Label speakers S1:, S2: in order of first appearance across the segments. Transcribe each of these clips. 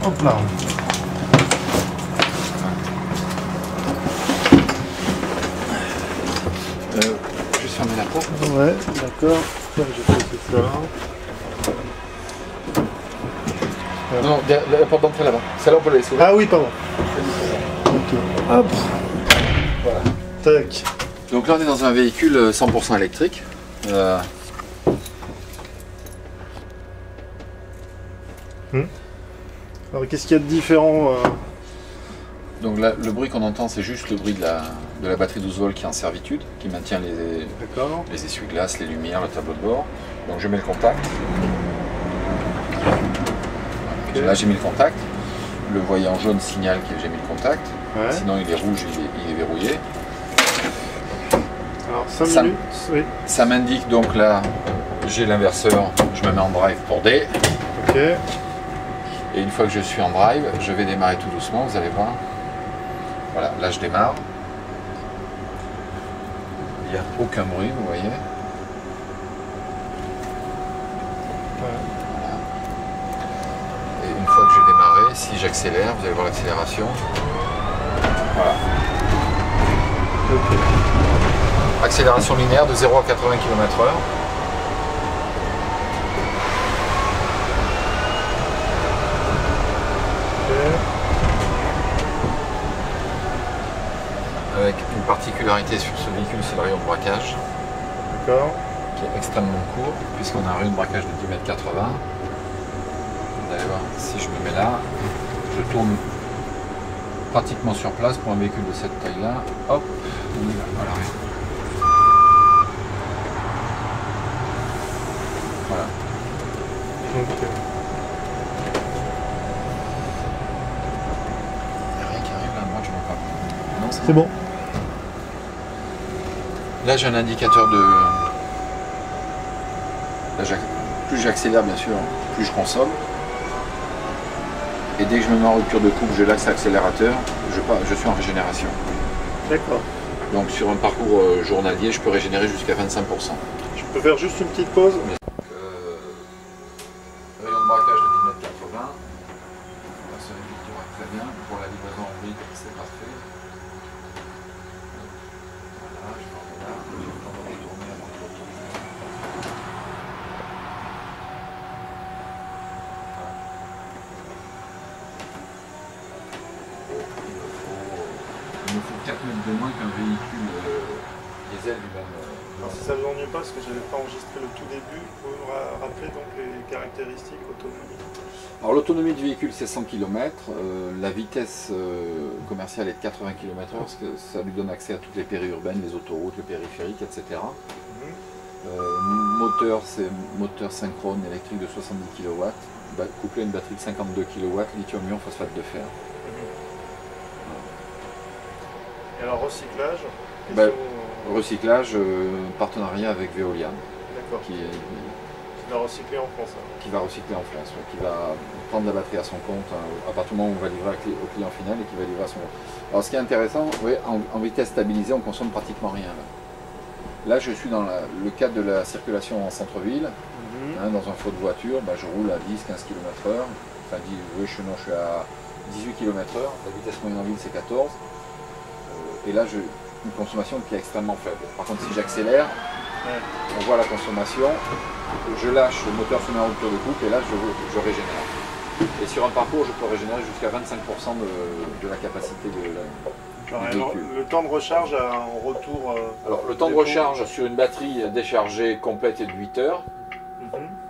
S1: Hop là.
S2: Juste fermer la porte.
S1: Ouais, d'accord. Je fais ça.
S2: Non, la porte d'entrée là-bas. Celle-là, on peut la laisser ouverte.
S1: Ah oui, pardon. Ok. Hop.
S2: Voilà.
S1: Tac.
S2: Donc là, on est dans un véhicule 100% électrique.
S1: Alors qu'est-ce qu'il y a de différent
S2: Donc là, le bruit qu'on entend, c'est juste le bruit de la batterie 12 volts qui est en servitude, qui maintient les essuie-glaces, les lumières, le tableau de bord. Donc je mets le contact. Okay. Là j'ai mis le contact. Le voyant jaune signale que j'ai mis le contact. Ouais. Sinon il est rouge, il est verrouillé.
S1: Alors 5 minutes, oui.
S2: Ça m'indique donc là, j'ai l'inverseur, je me mets en drive pour D.
S1: Ok.
S2: Et une fois que je suis en drive, je vais démarrer tout doucement, vous allez voir. Voilà, là je démarre. Il n'y a aucun bruit, vous voyez.
S1: Ouais.
S2: Voilà. Et une fois que j'ai démarré, si j'accélère, vous allez voir l'accélération. Voilà.
S1: Okay.
S2: Accélération linéaire de 0 à 80 km/h. Avec une particularité sur ce véhicule, c'est le rayon de braquage.
S1: D'accord.
S2: Qui est extrêmement court, puisqu'on a un rayon de braquage de 10,80 m. Vous allez voir, si je me mets là, je tourne pratiquement sur place pour un véhicule de cette taille-là. Hop, on y va, voilà. Voilà.
S1: Okay.
S2: Il n'y a rien qui arrive là, moi je vois pas. Non,
S1: c'est bon.
S2: Là j'ai un indicateur de... Là, plus j'accélère bien sûr, plus je consomme. Et dès que je me mets en rupture de coupe, je lâche l'accélérateur, je suis en régénération.
S1: D'accord.
S2: Donc sur un parcours journalier, je peux régénérer jusqu'à 25%.
S1: Je peux faire juste une petite pause.
S2: Rayon de braquage de 10,80 m. Ça effectuera très bien. Pour la livraison en brique, c'est parfait. Voilà, je m'en vais là. J'ai le temps de retourner avant de retourner. Il me faut 4 mètres de moins qu'un véhicule diesel du même.
S1: Alors si ça ne vous ennuie pas, parce que je n'avais pas enregistré le tout début, vous pouvez me rappeler donc les caractéristiques, autonomie.
S2: Alors l'autonomie du véhicule c'est 100 km, la vitesse commerciale est de 80 km/h parce que ça lui donne accès à toutes les périurbaines, les autoroutes, le périphérique, etc. Moteur c'est moteur synchrone électrique de 70 kW, couplé à une batterie de 52 kW, lithium-ion phosphate de fer.
S1: Et alors recyclage
S2: Recyclage, partenariat avec Veolia.
S1: D'accord. Qui va recycler en France.
S2: Qui va recycler en France, qui va prendre la batterie à son compte à partir du moment où on va livrer au client final et qui va livrer à son compte. Alors ce qui est intéressant, oui, en vitesse stabilisée, on consomme pratiquement rien. Là je suis dans le cadre de la circulation en centre-ville, dans un flot de voiture, je roule à 10-15 km/h, enfin oui, je suis à 18 km/h, la vitesse moyenne en ville c'est 14, et là une consommation qui est extrêmement faible. Par contre si j'accélère, on voit la consommation, je lâche, le moteur se met en rupture de coupe et là je régénère. Et sur un parcours je peux régénérer jusqu'à 25% de la capacité du véhicule.
S1: Le temps de recharge en retour...
S2: Alors le temps de recharge sur une batterie déchargée complète est de 8 heures.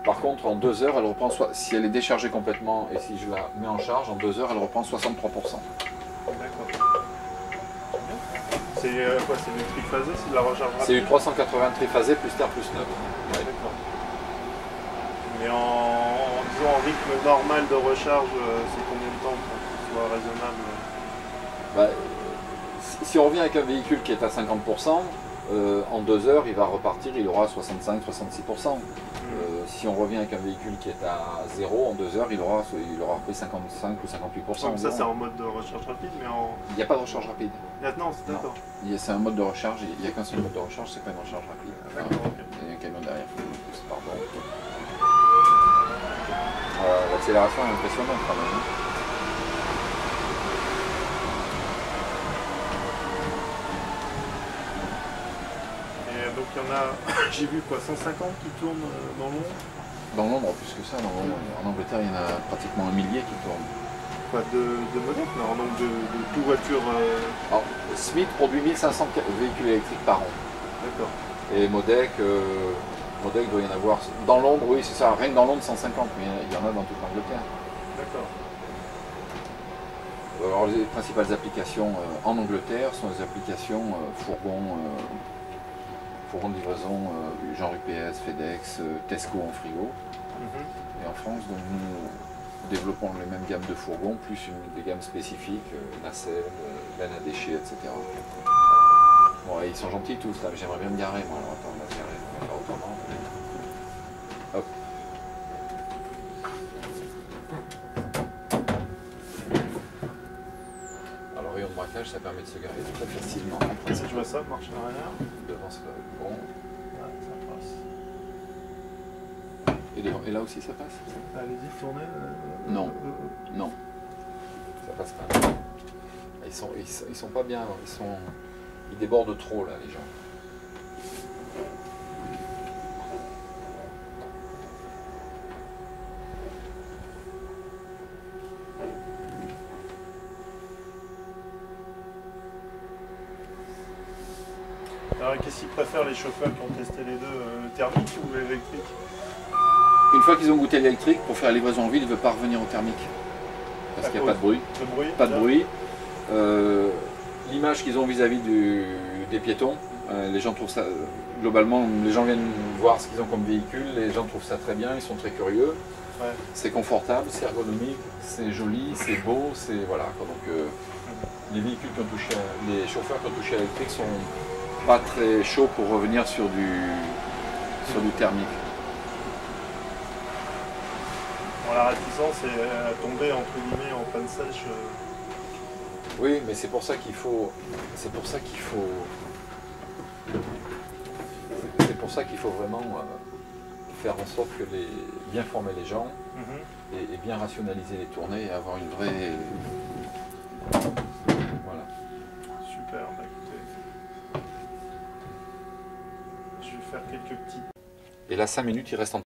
S2: Par contre en 2 heures elle reprend, si elle est déchargée complètement et si je la mets en charge, en 2 heures elle reprend 63%.
S1: D'accord. C'est quoi? C'est du triphasé? C'est de la recharge rapide?
S2: C'est du 380 triphasé plus terre plus 9.
S1: Ouais. D'accord. Mais disons, en rythme normal de recharge, c'est combien de temps pour que ce soit raisonnable?
S2: Si on revient avec un véhicule qui est à 50%, en 2 heures il va repartir, il aura 65-66%. Si on revient avec un véhicule qui est à 0, en 2 heures il aura repris 55 ou 58%.
S1: Ça c'est en mode de recharge rapide, mais en...
S2: Il n'y a pas de recharge rapide.
S1: Non, c'est d'accord.
S2: C'est un mode de recharge, il n'y a qu'un seul mode de recharge, c'est pas une recharge rapide. Il y a un camion derrière, pardon. L'accélération est impressionnante quand même.
S1: donc il y en a, j'ai vu quoi, 150 qui tournent dans l'ombre.
S2: Dans Londres, plus que ça, en Angleterre, il y en a pratiquement 1 millier qui tournent.
S1: Quoi, de modèles, en nombre de tout voiture.
S2: Alors, Smith produit 1500 véhicules électriques par an.
S1: D'accord.
S2: Et Modec, il doit y en avoir. Dans Londres, oui, c'est ça, rien que dans Londres, 150, mais il y en a dans toute l'Angleterre.
S1: D'accord.
S2: Alors, les principales applications en Angleterre sont les applications fourgons de livraison, genre UPS, FedEx, Tesco en frigo. Et en France, donc, nous développons les mêmes gammes de fourgons, plus des gammes spécifiques, nacelle, laine à déchets, etc. Bon, ils sont gentils tous là, mais j'aimerais bien me garer moi. Alors attends, on va se garer, on va faire autrement. Hop. Alors rayon de braquage, ça permet de se garer très facilement.
S1: Si tu vois ça, marche arrière.
S2: Devant c'est bon.
S1: Ouais, ça passe.
S2: Et là aussi ça passe?
S1: Allez-y, tournez.
S2: Non. Non. Ça passe pas. Ils sont pas bien, ils débordent trop là les gens.
S1: Alors qu'est-ce qu'ils préfèrent les chauffeurs qui ont testé les deux, thermique ou électrique?
S2: Une fois qu'ils ont goûté l'électrique, pour faire la livraison en ville, ils ne veulent pas revenir au thermique. Parce qu'il n'y a pas de bruit. Pas de bruit. L'image qu'ils ont vis-à-vis des piétons, les gens trouvent ça, globalement, les gens viennent voir ce qu'ils ont comme véhicule, les gens trouvent ça très bien, ils sont très curieux.
S1: Ouais.
S2: C'est confortable, c'est ergonomique, c'est joli, c'est beau, c'est voilà. Donc les véhicules qui ont touché, les chauffeurs qui ont touché à l'électrique sont pas très chauds pour revenir sur du thermique.
S1: Bon, la réticence est à tomber entre guillemets en panne sèche.
S2: Oui, mais c'est pour ça qu'il faut. C'est pour ça qu'il faut vraiment faire en sorte que bien former les gens et bien rationaliser les tournées et avoir une vraie. Voilà.
S1: Super, bah écoutez. Je vais faire quelques petits.
S2: Et là, 5 minutes, il reste en